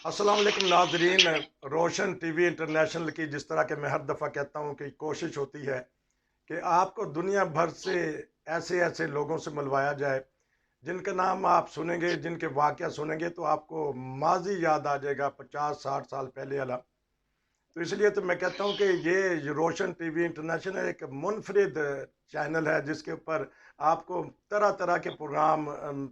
अस्सलाम वालेकुम नाजरीन। रोशन टीवी इंटरनेशनल की जिस तरह के मैं हर दफ़ा कहता हूँ कि कोशिश होती है कि आपको दुनिया भर से ऐसे ऐसे लोगों से मिलवाया जाए जिनका नाम आप सुनेंगे, जिनके वाक़या सुनेंगे तो आपको माजी याद आ जाएगा, 50-60 साल पहले वाला। तो इसलिए तो मैं कहता हूँ कि ये रोशन टीवी इंटरनेशनल एक मुनफरिद चैनल है जिसके ऊपर आपको तरह तरह के प्रोग्राम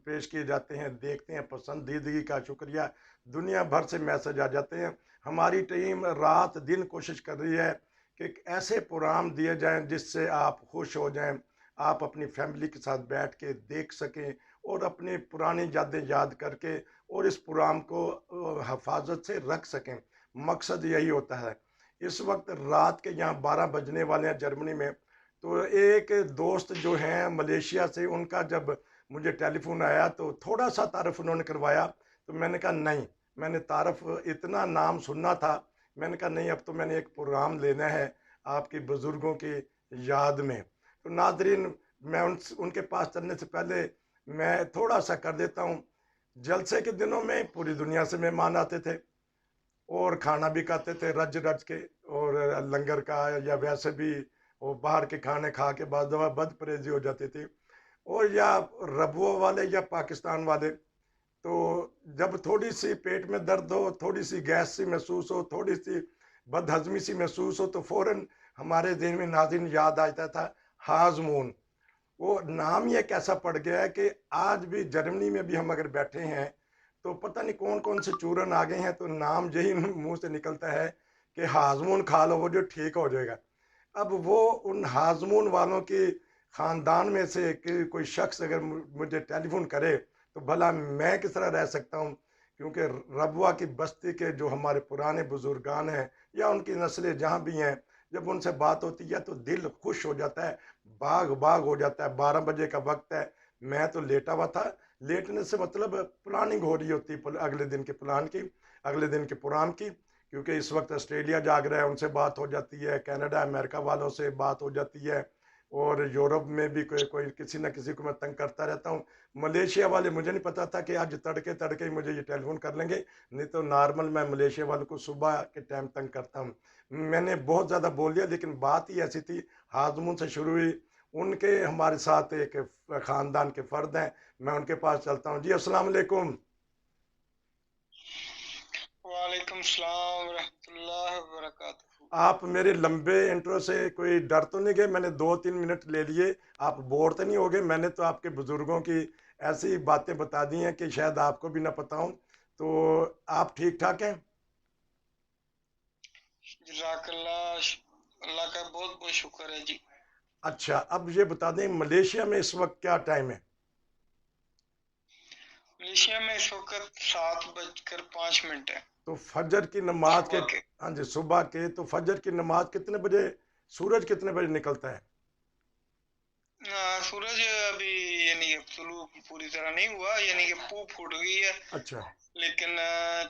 पेश किए जाते हैं, देखते हैं, पसंदीदगी का शुक्रिया। दुनिया भर से मैसेज आ जाते हैं। हमारी टीम रात दिन कोशिश कर रही है कि ऐसे प्रोग्राम दिए जाएं जिससे आप खुश हो जाएं, आप अपनी फैमिली के साथ बैठ के देख सकें और अपनी पुरानी यादें याद करके और इस प्रोग्राम को हिफाजत से रख सकें। मकसद यही होता है। इस वक्त रात के यहाँ 12 बजने वाले हैं जर्मनी में। तो एक दोस्त जो हैं मलेशिया से, उनका जब मुझे टेलीफोन आया तो थोड़ा सा तारफ़ उन्होंने करवाया। तो मैंने कहा नहीं, मैंने तारफ़ इतना नाम सुनना था। मैंने कहा नहीं, अब तो मैंने एक प्रोग्राम लेना है आपके बुज़ुर्गों की याद में। तो नाज़रीन, मैं उनके पास चलने से पहले मैं थोड़ा सा कर देता हूँ। जलसे के दिनों में पूरी दुनिया से मेहमान आते थे और खाना भी खाते थे रज रज के, और लंगर का या वैसे भी वो बाहर के खाने खा के बाद दफा बद परहेजी हो जाती थी। और या रबुआ वाले या पाकिस्तान वाले, तो जब थोड़ी सी पेट में दर्द हो, थोड़ी सी गैस सी महसूस हो, थोड़ी सी बदहजमी सी महसूस हो, तो फौरन हमारे दिन में नाज़रीन याद आता था हाजमून। वो नाम ही एक ऐसा पड़ गया है कि आज भी जर्मनी में भी हम अगर बैठे हैं तो पता नहीं कौन कौन से चूरन आ गए हैं, तो नाम यही मुंह से निकलता है कि हाजमून खा लो, वो जो ठीक हो जाएगा। अब वो उन हाजमून वालों के खानदान में से कि कोई शख्स अगर मुझे टेलीफोन करे तो भला मैं किस तरह रह सकता हूँ, क्योंकि रबुआ की बस्ती के जो हमारे पुराने बुजुर्गान हैं या उनकी नस्लें जहाँ भी हैं, जब उनसे बात होती है तो दिल खुश हो जाता है, बाग बाग हो जाता है। 12 बजे का वक्त है, मैं तो लेटा हुआ था। लेटने से मतलब प्लानिंग हो रही होती है अगले दिन के प्लान की, अगले दिन के प्रोग्राम की, क्योंकि इस वक्त ऑस्ट्रेलिया जाग रहा है, उनसे बात हो जाती है, कनाडा अमेरिका वालों से बात हो जाती है, और यूरोप में भी कोई कोई किसी ना किसी को मैं तंग करता रहता हूँ। मलेशिया वाले, मुझे नहीं पता था कि आज तड़के तड़के ही मुझे ये टेलीफोन कर लेंगे, नहीं तो नॉर्मल मैं मलेशिया वालों को सुबह के टाइम तंग करता हूँ। मैंने बहुत ज़्यादा बोल दिया, लेकिन बात ही ऐसी थी, हाजमून से शुरू हुई। उनके हमारे साथ एक ख़ानदान के फ़र्द हैं, मैं उनके पास चलता हूँ। जी अस्सलाम वालेकुम। वालेकुम सलाम रहमतुल्लाह वबरकातुहू। आप मेरे लंबे इंट्रो से कोई डर तो नहीं गए? मैंने 2-3 मिनट ले लिए, आप बोर तो नहीं हो गए? मैंने तो आपके बुजुर्गों की ऐसी बातें बता दी हैं कि शायद आपको भी ना पता हो। तो आप ठीक ठाक हैं? जज़ाकल्लाह। अल्लाह का बहुत बहुत शुक्र है जी। अच्छा, अब ये बता दें, मलेशिया में इस वक्त क्या टाइम है? मलेशिया में इस वक्त 7:05 है तो फजर की नमाज के, सुबह के। हाँ जी, सुबह के, तो फजर की नमाज कितने बजे, सूरज कितने बजे निकलता है? सूरज अभी यानी कि तुलू पूरी तरह नहीं हुआ, यानी कि पू फूट गई है। अच्छा। लेकिन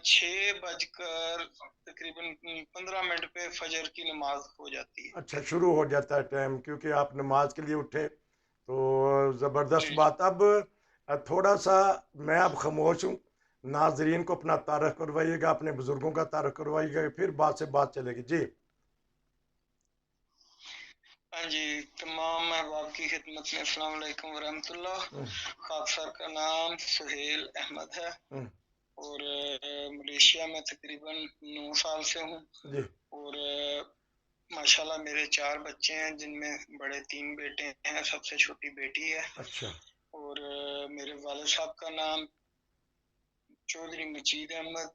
6 बजकर तकरीबन 15 मिनट पे फजर की नमाज हो जाती है। अच्छा, शुरू हो जाता है टाइम, क्योंकि आप नमाज के लिए उठे, तो ज़बरदस्त जी जी। बात। अब थोड़ा सा मैं अब खामोश हूँ, नाजरीन को अपना तारफ़ करवाइएगा, अपने बुज़ुर्गों का तारफ़ करवाइएगा, फिर बात से बात चलेगी। जी। हाँ जी, तमाम अहबाब की खिदमत में अस्सलाम वालेकुम वरहमतुल्लाह। हम्म, खाक सर का नाम सुहेल अहमद है हम्म, और मलेशिया में तकरीबन 9 साल से हूँ। जी। और माशाल्लाह मेरे 4 बच्चे हैं, जिनमें बड़े 3 बेटे हैं, सबसे छोटी बेटी है। अच्छा। और मेरे वालिद साहब का नाम चौधरी मजीद अहमद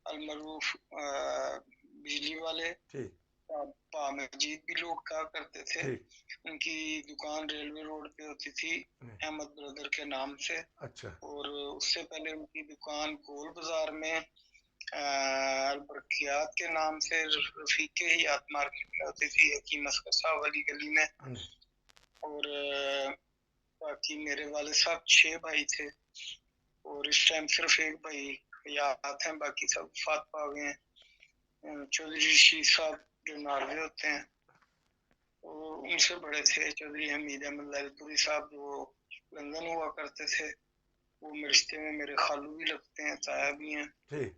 अलमरूफ बिजली वाले, ठीक। पा मजीद भी लोग कहा करते थे। ठीक। उनकी दुकान रेलवे रोड पे होती थी, हम्म, अहमद ब्रदर के नाम से। अच्छा। और उससे पहले उनकी दुकान गोल बाजार में अलबरकियात के नाम से रफीक हयात मार्केट में होती थी, हकीम असगर साहब वाली गली में। हाँ जी। और बाकी मेरे वाले साहब 6 भाई थे, और इस टाइम सिर्फ एक भाई हयात हैं, बाकी सब फात पा गए हैं। चौधरी रशीद साहब जो नार्वे होते हैं, वो उनसे बड़े थे चौधरी हमीद अहमद ललपुरी साहब, जो लंदन हुआ करते थे। वो रिश्ते में मेरे खालू भी लगते हैं, ताया भी हैं। ठीक।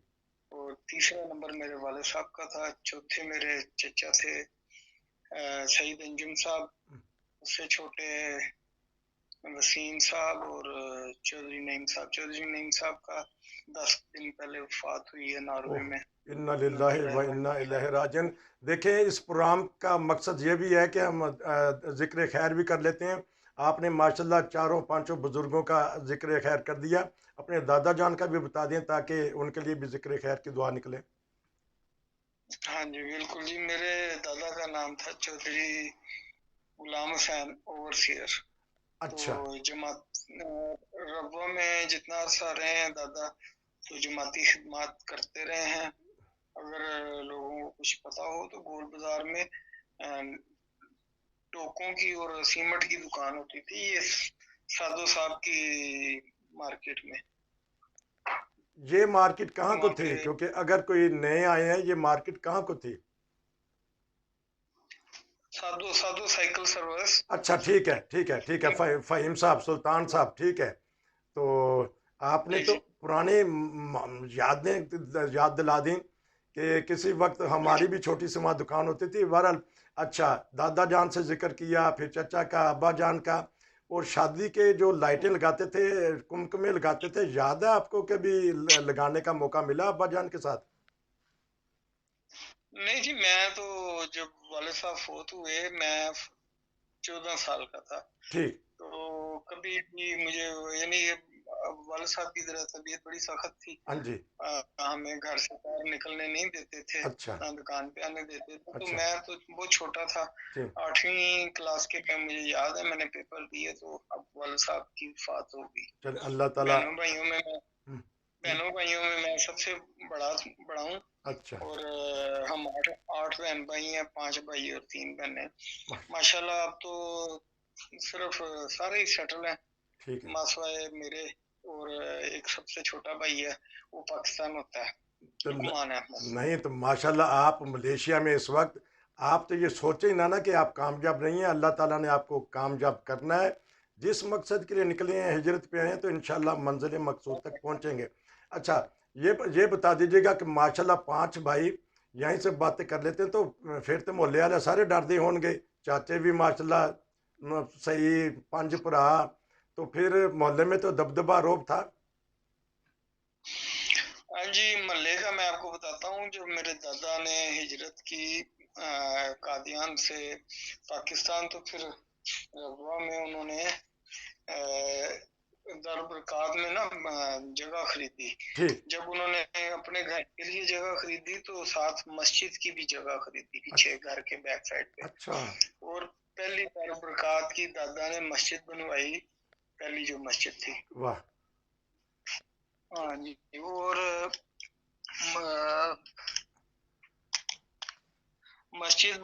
तीसरा नंबर मेरे वाले साहब का था, चौथे मेरे चचा थे सईद अंजुम साहब, उससे छोटे वसीम साहब और चौधरी नईम साहब। चौधरी नईम साहब का 10 दिन पहले वफात हुई है नॉर्वे ओह, में। इन्ना लिल्लाहि व इन्ना इलैहि राजिऊन। देखिए, इस प्रोग्राम का मकसद ये भी है कि हम जिक्र खैर भी कर लेते हैं। आपने माशाल्लाह चारों पांचों बुजुर्गों का जिक्र खैर कर दिया, अपने दादा जान का भी बता दें ताकि उनके लिए भी जिक्र खैर की दुआ निकले। हाँ जी बिल्कुल जी, मेरे दादा का नाम था चौधरी गुलाम हुसैन ओवरसियर। अच्छा। तो जमात रब्वा में जितना अरसा रहे हैं दादा, तो जमाती खिदमत करते रहे हैं। अगर लोगों को कुछ पता हो तो गोल बाजार में टोकों की और सीमेंट की दुकान होती थी, ये साधु साहब की मार्केट में। ये मार्केट कहाँ को वहाँ थी, पे क्योंकि अगर कोई नए आए हैं, ये मार्केट कहाँ को थी? साधु साधु साइकिल सर्विस। अच्छा, ठीक है, ठीक है, ठीक है। फ़हीम साहब, सुल्तान साहब, ठीक है। तो आपने जी तो जी पुरानी यादें याद दिला दी कि किसी वक्त हमारी भी छोटी सी वहाँ दुकान होती थी। बहरहाल, अच्छा, दादा जान से जिक्र किया, फिर चचा का, अब्बा जान का, और शादी के जो लाइटें लगाते थे, कुमकुमे लगाते थे, याद है आपको कभी लगाने का मौका मिला अब्बा जान के साथ? नहीं जी, मैं तो जब वाले साहब फोत हुए मैं 14 साल का था। ठीक। तो कभी भी मुझे, यानी वाले साहब की तरह तबीयत बड़ी सख्त थी। हाँ जी। हमें घर से बाहर निकलने नहीं देते थे, अच्छा। ना दुकान पे आने देते थे। तो अच्छा। मैं तो बहुत छोटा था, ठीक। 8वीं क्लास के में मुझे याद है मैंने पेपर दिए तो अब वाले साहब की वफात हो गई। चल, अल्लाह ताला। बहनों भाइयों में मैं हम्म, हम्म, बहनों भाइयों में मैं सबसे बड़ा बड़ा हूँ। अच्छा। और हम आठ आठ बहन भाई हैं, 5 भाई और 3 बहनें। वाह, माशाल्लाह अब तो सिर्फ सारे ही सेटल हैं, ठीक है। मासवाए मेरे। और एक सबसे छोटा भाई है, वो पाकिस्तान होता है, तो लुकमान अहमद। नहीं, तो माशाल्लाह आप मलेशिया में इस वक्त, आप तो ये सोचे ही ना कि आप कामयाब नहीं हैं। अल्लाह ताला ने आपको कामयाब करना है। जिस मकसद के लिए निकले हैं, हिजरत पे आए हैं, तो इंशाल्लाह मंजिल मकसूद तक पहुंचेंगे। अच्छा, ये बता दीजिएगा कि माशाल्लाह 5 भाई, यहीं से बातें कर लेते हैं तो फिर तो मोहल्ले वाले सारे डरते होंगे। चाचे भी माशाल्लाह सही, 5 भरा, तो फिर मोहल्ले में तो दबदबा रोब था। हाँ जी, मल्ले का मैं आपको बताता हूँ। जब मेरे दादा ने हिजरत की कादियान से पाकिस्तान, तो फिर रबवा में उन्होंने दरबरकात में ना जगह खरीदी। ठीक। जब उन्होंने अपने घर के लिए जगह खरीदी तो साथ मस्जिद की भी जगह खरीदी पीछे अच्छा। घर के बैक साइड पे। अच्छा। और पहली दरबरकात की दादा ने मस्जिद बनवाई, पहली जो मस्जिद थी। वाह। हाँ जी। और मस्जिद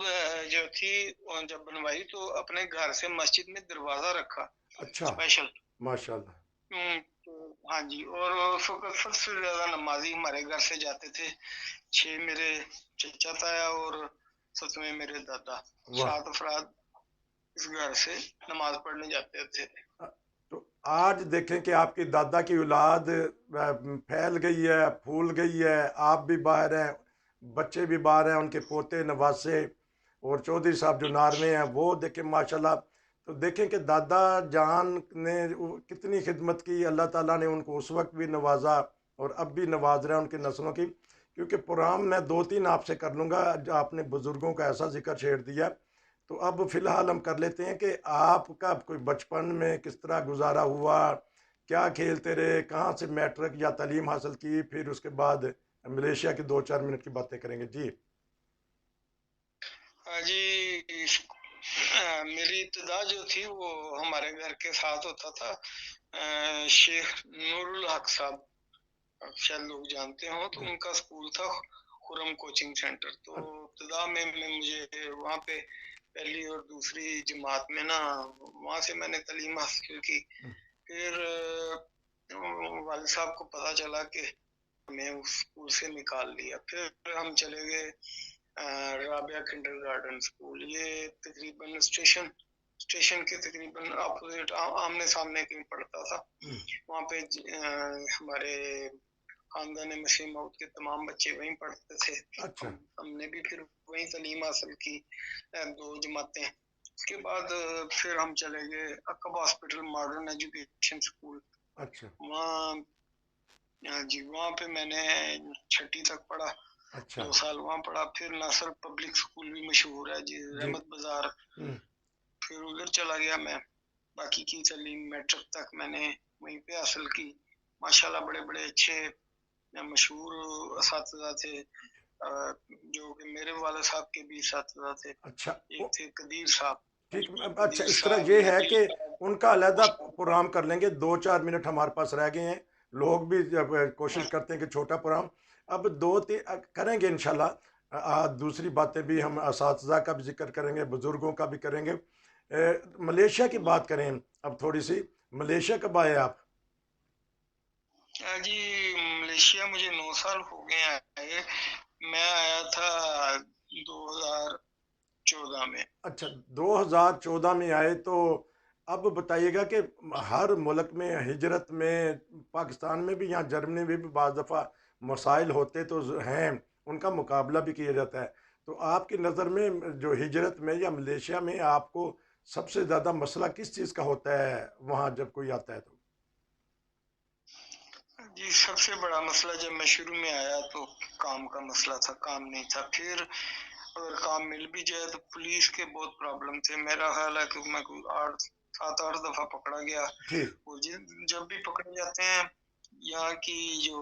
जो थी जब बनवाई तो अपने घर से मस्जिद में दरवाजा रखा अच्छा। स्पेशल। माशाल्लाह। तो हाँ जी। और उस वक्त सबसे ज्यादा नमाजी हमारे घर से जाते थे 6 मेरे चचा ताया और 7वें मेरे दादा। वाह। 7 अफराद इस घर से नमाज पढ़ने जाते थे। तो आज देखें कि आपकी दादा की औलाद फैल गई है, फूल गई है, आप भी बाहर हैं, बच्चे भी बाहर हैं, उनके पोते नवासे, और चौधरी साहब जो नारवे हैं वो देखें माशाल्लाह। तो देखें कि दादा जान ने कितनी खिदमत की, अल्लाह ताला ने उनको उस वक्त भी नवाजा और अब भी नवाज रहा है उनकी नस्लों की। क्योंकि प्रोग्राम मैं 2-3 आपसे कर लूँगा, जो आपने बुज़ुर्गों का ऐसा जिक्र छेड़ दिया। तो अब फिलहाल हम कर लेते हैं कि आपका कोई बचपन में किस तरह गुजारा हुआ, क्या खेलते रहे, कहाँ से मैट्रिक या तालीम हासिल की, फिर उसके बाद मलेशिया की 2-4 मिनट की बातें करेंगे जी। हाँ जी। मेरी इब्तदा जो थी वो हमारे घर के साथ होता था। शेख नूरुल हक साहब, शायद लोग जानते हो, तो उनका स्कूल था खुरम कोचिंग सेंटर। तो इब्तदा में मुझे वहाँ पे पहली और दूसरी जमात में ना, वहाँ से मैंने तालीम हासिल की। फिर वालिद साहब को पता चला कि हमें उस स्कूल से निकाल लिया। फिर हम चले गए राबिया किंडरगार्टन स्कूल। ये तकरीबन स्टेशन के तकरीबन अपोजिट, आमने सामने कहीं पड़ता था। वहाँ पे हमारे खानदान मसीह मौद के तमाम बच्चे वहीं पढ़ते थे। अच्छा हमने भी फिर वहीं तालीम हासिल की, 2 जमातें। उसके बाद फिर हम चले गए अकब हॉस्पिटल मॉडर्न एजुकेशन स्कूल। अच्छा वहाँ जी, वहाँ पे मैंने 6ठी तक पढ़ा, अच्छा 2 साल वहाँ पढ़ा। फिर नासर पब्लिक स्कूल भी मशहूर है जी, जी। रहमत बाज़ार, हम्म, फिर उधर चला गया मैं। बाकी की तालीम मैट्रिक तक मैंने वहीं पे हासिल की। माशाल्लाह बड़े-बड़े अच्छे मशहूर असातिज़ा थे, जो कि मेरे वाले साहब के भी असातिज़ा थे। अच्छा एक थे कदीर साहब, ठीक। अच्छा, कदीर इस तरह साहब, ये है नबील कि साहब, उनका अलहदा साहब। प्रोग्राम कर लेंगे। 2-4 मिनट हमारे पास रह गए हैं। लोग भी जब कोशिश हाँ, करते हैं कि छोटा प्रोग्राम अब 2-3 करेंगे इंशाल्लाह। दूसरी बातें भी हम असातिज़ा का भी जिक्र करेंगे, बुज़ुर्गों का भी करेंगे। मलेशिया की बात करें अब थोड़ी सी। मलेशिया कब आए आप? जी, मलेशिया मुझे 9 साल हो गए आए। मैं आया था 2014 में। अच्छा, 2014 में आए तो अब बताइएगा कि हर मुल्क में हिजरत में, पाकिस्तान में भी, यहाँ जर्मनी में भी बाज़ दफ़ा मसाइल होते तो हैं, उनका मुकाबला भी किया जाता है। तो आपकी नज़र में जो हिजरत में या मलेशिया में आपको सबसे ज़्यादा मसला किस चीज़ का होता है वहाँ जब कोई आता है तो? जी, सबसे बड़ा मसला जब मैं शुरू में आया तो काम का मसला था, काम नहीं था। फिर अगर काम मिल भी जाए तो पुलिस के बहुत प्रॉब्लम थे। मेरा ख़्याल है कि मैं कोई 8 7-8 दफ़ा पकड़ा गया। ठीक। और जब भी पकड़े जाते हैं, यहाँ की जो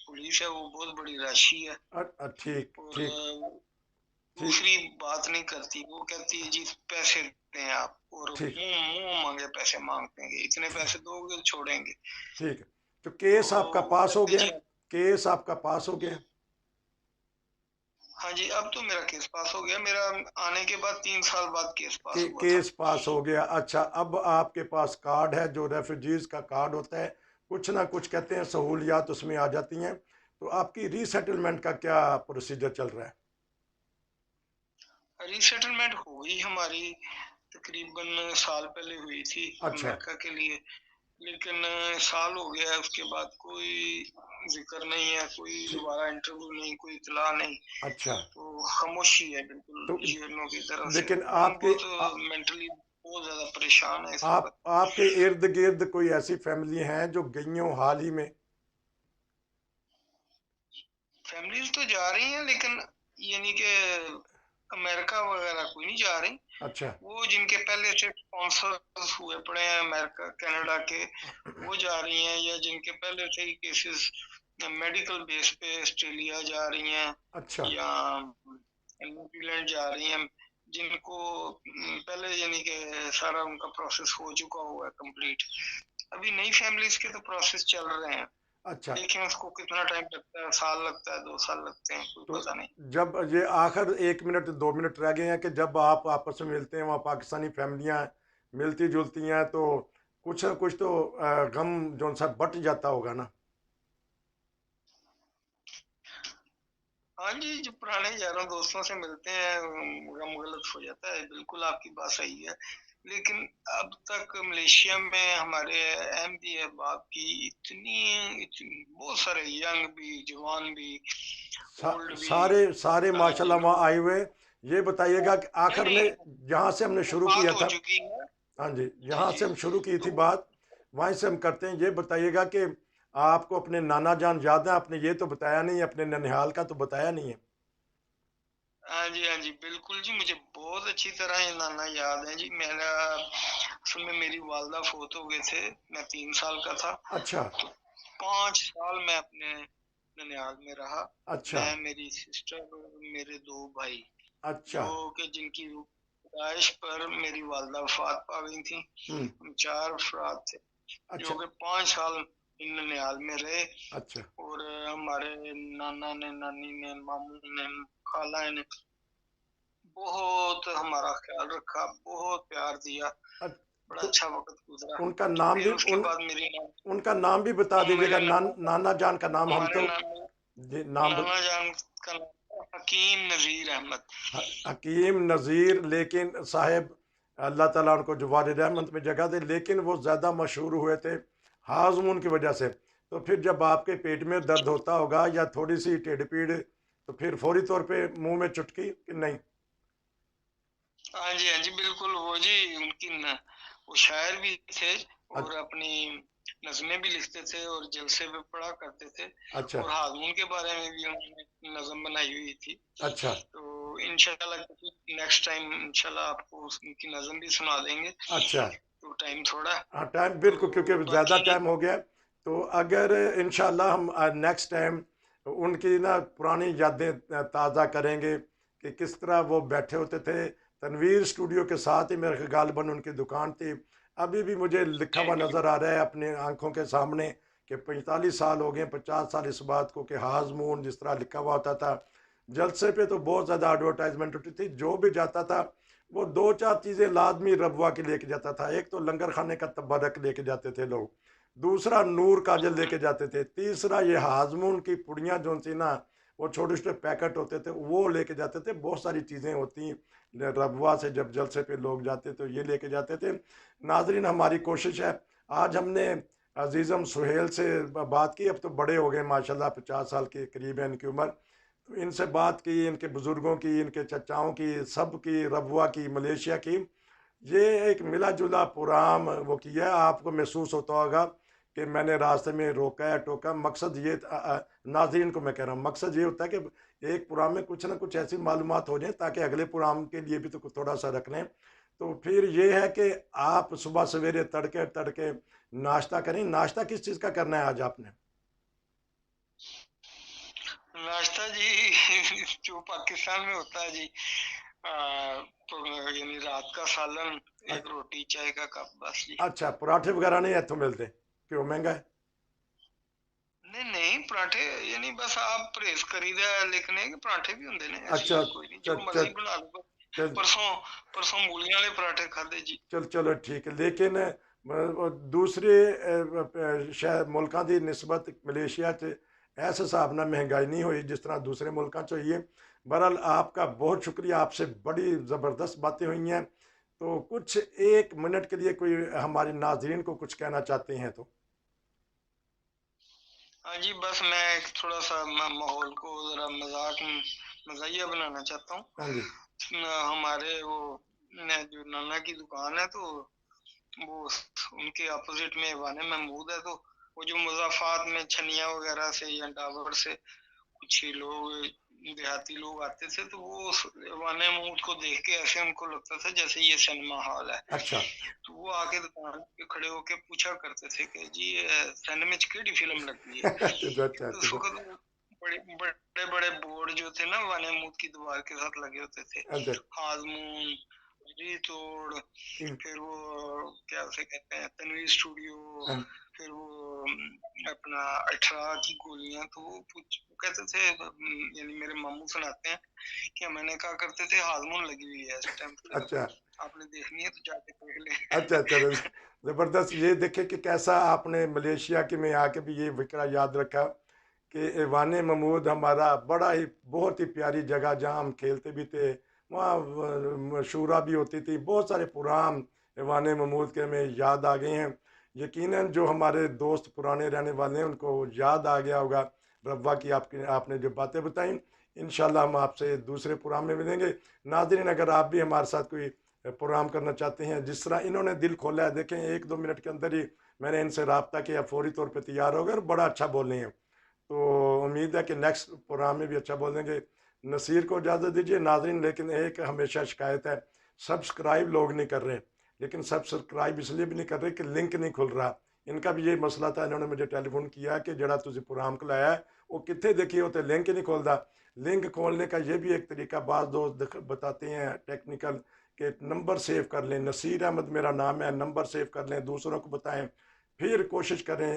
पुलिस है वो बहुत बड़ी राशि है। ठीक और ठीक ठीक दूसरी बात नहीं करती, वो कहती है जी पैसे दें आप, और ठीक मुँह मुँह मांगे पैसे माँगते हैं, इतने पैसे दोगे तो छोड़ेंगे। ठीक है। तो तो केस आपका वो पास हो कहते गया? जी केस आपका पास हो गया? हाँ जी, अब तो मेरा केस पास हो गया। मेरा आने के बाद 3 साल बाद केस पास हुआ था। केस पास हो गया। अच्छा, अब आपके पास कार्ड है जो रेफ्यूजीज का कार्ड होता है, कुछ ना कुछ कहते हैं सहूलियात उसमें आ जाती हैं। तो आपकी रीसेटलमेंट का क्या प्रोसीजर चल रहा है? रीसेटलमेंट हो गई हमारी, तकरीबन साल पहले हुई थी अच्छा अमेरिका के लिए। लेकिन साल हो गया है, उसके बाद कोई ज़िक्र नहीं है, कोई ठीक। दोबारा इंटरव्यू नहीं, कोई इत्तला नहीं। अच्छा, तो खामोशी है बिल्कुल तो यूएनओ की तरफ से। लेकिन हम बहुत मेंटली बहुत ज़्यादा परेशान हैं इस वक़्त। आपके इर्द गिर्द कोई ऐसी फैमिली हैं जो गई हों हाल ही में? फैमिलीज़ तो जा रही हैं, लेकिन यानी कि अमेरिका वगैरह कोई नहीं जा रही। अच्छा वो जिनके पहले से स्पॉन्सर्स हुए पड़े हैं अमेरिका कनाडा के, वो जा रही हैं, या जिनके पहले से ही केसेस मेडिकल बेस पे ऑस्ट्रेलिया जा रही हैं, अच्छा या न्यूजीलैंड जा रही हैं, जिनको पहले यानी कि सारा उनका प्रोसेस हो चुका हुआ है कंप्लीट। अभी नई फैमिलीज के तो प्रोसेस चल रहे हैं। अच्छा। देखें उसको कितना टाइम लगता है, साल लगता है, 2 साल लगते हैं, कोई तो पता नहीं। जब ये आखिर 1 मिनट 2 मिनट रह गए हैं कि जब आप आपस में मिलते हैं, वहाँ पाकिस्तानी फैमिलियाँ मिलती जुलती हैं, तो कुछ ना कुछ तो गम जो सा बट जाता होगा ना? हाँ जी, जो पुराने यारों दोस्तों से मिलते हैं, गम गलत हो जाता है, बिल्कुल आपकी बात सही है। लेकिन अब तक मलेशिया में हमारे अहमदी अहबाब की इतनी बहुत सारे यंग भी, जवान भी, ओल्ड भी, सारे सारे माशाल्लाह वहाँ लोग। आए हुए। ये बताइएगा कि नहीं, आखिर में नहीं, जहाँ से हमने वो शुरू किया बात हो था। चुकी है। हाँ जी, जी, यहाँ जी। से हम शुरू की थी तो बात, वहीं से हम करते हैं। ये बताइएगा कि आपको अपने नाना जान याद है? आपने ये तो बताया नहीं, अपने ननिहाल का तो बताया नहीं है। हाँ जी, हाँ जी, बिल्कुल जी, मुझे बहुत अच्छी तरह ये नाना याद है जी। मेरा असल में मेरी वालदा फ़ौत हो गए थे, मैं 3 साल का था। अच्छा 5 साल मैं अपने ननिहाल में रहा। अच्छा मैं, मेरी सिस्टर और मेरे 2 भाई, अच्छा। जो कि जिनकी पैदाइश पर मेरी वालदा वफ़ात पा गई थी। हम्म। हम 4 अफ़राद थे, अच्छा जो कि 5 साल इन ननिहाल में रहे। अच्छा और हमारे नाना ने, नानी ने, मामू ने, खाला ने बहुत हमारा ख़्याल रखा, बहुत प्यार दिया, अ- बड़ा तो अच्छा वक़्त गुज़रा। उनका नाम फिर भी उसके बाद मेरी उनका नाम भी बता मेरे दीजिएगा। नाना नाना जान का नाम हम हमारे तो नाना जी नाम नाना जान का नाम था हकीम नज़ीर अहमद। हकीम नज़ीर। लेकिन साहेब, अल्लाह ताला उनको जवार रहमत में जगह दे, लेकिन वो ज़्यादा मशहूर हुए थे हाजमून की वजह से। तो फिर जब आपके पेट में दर्द होता होगा या थोड़ी सी ढिड पीड़, तो फिर फौरी तौर पे मुंह में चुटकी कि नहीं? हाँ जी, बिल्कुल वो जी उनकी न वो शायर भी थे और अ- अपनी नज़्में भी लिखते थे और जलसे पे पढ़ा करते थे अच्छा। और हारमोन के बारे में भी उन्होंने नज़्म बनाई हुई थी। अच्छा। तो इंशाल्लाह नेक्स्ट टाइम इंशाल्लाह आपको उनकी नज़्म भी सुना देंगे, अच्छा। तो टाइम थोड़ा हाँ, टाइम तो बिल्कुल, क्योंकि ज़्यादा बाकी टाइम हो गया। तो अगर इंशाल्लाह हम नेक्स्ट टाइम उनकी ना पुरानी यादें ताज़ा करेंगे कि किस तरह वो बैठे होते थे। तनवीर स्टूडियो के साथ ही मेरे गालबन उनकी दुकान थी। अभी भी मुझे लिखा जी, हुआ नज़र आ रहा है अपनी आंखों के सामने कि 45 साल हो गए, 50 साल इस बात को, कि हाज मून जिस तरह लिखा हुआ होता था। जलसे पे तो बहुत ज़्यादा एडवर्टाइजमेंट होती थी, जो भी जाता था वो दो चार चीज़ें लाजमी रबवा के लेके जाता था। एक तो लंगर खाने का तबरक लेके जाते थे लोग, दूसरा नूर काजल लेके जाते थे, तीसरा ये हाजमून की पुड़ियाँ जो सी ना, वो छोटे छोटे पैकेट होते थे वो लेके जाते थे। बहुत सारी चीज़ें होती रबवा से, जब जलसे पे लोग जाते तो ये लेके जाते थे। नाजरीन, हमारी कोशिश है, आज हमने अजीज़म सुहेल से बात की। अब तो बड़े हो गए माशाल्लाह, 50 साल के करीब है इनकी उम्र। तो इनसे बात की, इनके बुज़ुर्गों की, इनके चचाओं की, सब की, रबुआ की, मलेशिया की। ये एक मिला जुला प्रोग्राम वो किया है। आपको महसूस होता होगा कि मैंने रास्ते में रोका है टोका। मकसद ये नाजरीन को मैं कह रहा हूँ, मकसद ये होता है कि एक प्रोग्राम में कुछ ना कुछ ऐसी मालूमात हो जाए ताकि अगले प्रोग्राम के लिए भी तो कुछ थोड़ा सा रख लें। तो फिर ये है कि आप सुबह सवेरे तड़के तड़के नाश्ता करें। नाश्ता किस चीज़ का करना है आज आपने? नाश्ता जी जो पाकिस्तान में होता है जी, तो यानी रात का सालन, एक रोटी चाय का कप, बस जी। अच्छा, पराठे वगैरह नहीं इतों मिलते? क्यों, महंगा है? नहीं नहीं पराठे, यानी बस आप परहेज करीदा है, लेकिन ये कि पराठे भी होंगे ने, ऐसी अच्छा। गल कोई नहीं, जो चल चल मर्जी बना लो। चल परसों परसों मूलियां वाले पराठे खाते जी। चल चलो ठीक है, लेकिन दूसरे शायद मुल्कों की निस्बत मलेशिया च इस हिसाब ਨਾਲ महंगाई नहीं हुई जिस तरह दूसरे मुल्कों च हुई है। बहरहाल आपका बहुत शुक्रिया, आपसे बड़ी ज़बरदस्त बातें हुई हैं। तो कुछ 1 मिनट के लिए कोई हमारे नाजरीन को कुछ कहना चाहते हैं तो? हाँ जी, बस मैं एक थोड़ा सा माहौल को जरा मजाकिया बनाना चाहता हूँ। हाँ जी। हमारे वो जो नाना की दुकान है, तो वो उनके अपोजिट में वाने महमूद है, तो वो जो मुज़ाफ़ात में छनिया वगैरह से या डाबर से कुछ ही लोग देहाती लोग आते थे, तो वो उस वाने महमूद को देख के ऐसे उनको लगता था जैसे ये सिनेमा हॉल है। अच्छा। तो वो आके दुकान पे खड़े होके पूछा करते थे कि जी सिनेमा में केड़ी फिल्म लगी है। अच्छा अच्छा तो उस अच्छा। वक्त वो बड़े बड़े बड़े बोर्ड जो थे ना वाने महमूद की दीवार के साथ लगे होते थे, अच्छा। हाजमून, जी तोड़, हम्म। फिर वो क्या उसे कहते हैं, तनवीर स्टूडियो, हाँ। फिर वो अपना 18 की गोलियां। तो वो कहते थे, यानी मेरे मामू सुनाते हैं कि मैंने कहा करते थे हारमोन लगी हुई है इस टाइम फिल्म, अच्छा आपने देखनी है तो जाके देख ले। अच्छा। चलो, ज़बरदस्त। ये देखे कि कैसा आपने मलेशिया के में आके भी ये फ़िक्रा याद रखा कि ऐवान महमूद हमारा बड़ा ही, बहुत ही प्यारी जगह, जहाँ हम खेलते भी थे। वहाँ शूरा भी होती थी, बहुत सारे प्रोग्राम ऐवान महमूद के हमें याद आ गए हैं। यकीनन जो हमारे दोस्त पुराने रहने वाले हैं उनको याद आ गया होगा रब्बा की, आपकी आपने जो बातें बताई। इंशाल्लाह हम आपसे दूसरे प्रोग्राम में मिलेंगे। नाज़रीन, अगर आप भी हमारे साथ कोई प्रोग्राम करना चाहते हैं, जिस तरह इन्होंने दिल खोला है, देखें 1-2 मिनट के अंदर ही मैंने इनसे रब्ता किया, फौरी तौर पर तैयार हो गए और बड़ा अच्छा बोल रहे हैं। तो उम्मीद है कि नेक्स्ट प्रोग्राम में भी अच्छा बोल देंगे। नसीर को इजाज़त दीजिए नाजरीन, लेकिन एक हमेशा शिकायत है, सब्सक्राइब लोग नहीं कर रहे। लेकिन सब्सक्राइब इसलिए भी नहीं कर रहे कि लिंक नहीं खुल रहा। इनका भी ये मसला था, इन्होंने मुझे टेलीफोन किया कि जड़ा तुझे प्रोग्राम को लाया है वो कितने देखिए होते, लिंक ही नहीं खोलता। लिंक खोलने का ये भी एक तरीका बाज़ दोस्त बताते हैं टेक्निकल, कि नंबर सेव कर लें, नसीर अहमद मेरा नाम है, नंबर सेव कर लें, दूसरों को बताएं, फिर कोशिश करें,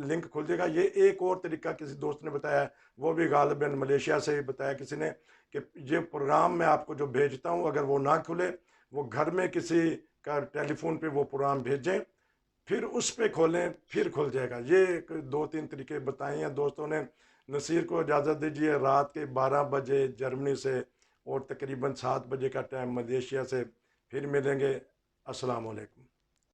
लिंक खुल जाएगा। ये एक और तरीका किसी दोस्त ने बताया, वो भी गालिबन मलेशिया से ही बताया किसी ने, कि ये प्रोग्राम मैं आपको जो भेजता हूँ अगर वो ना खुले, वो घर में किसी का टेलीफोन पे वो प्रोग्राम भेजें, फिर उस पे खोलें, फिर खुल जाएगा। ये 2-3 तरीके बताए हैं दोस्तों ने। नसीर को इजाज़त दीजिए, रात के 12 बजे जर्मनी से और तकरीबन 7 बजे का टाइम मलेशिया से। फिर मिलेंगे। अस्सलाम वालेकुम।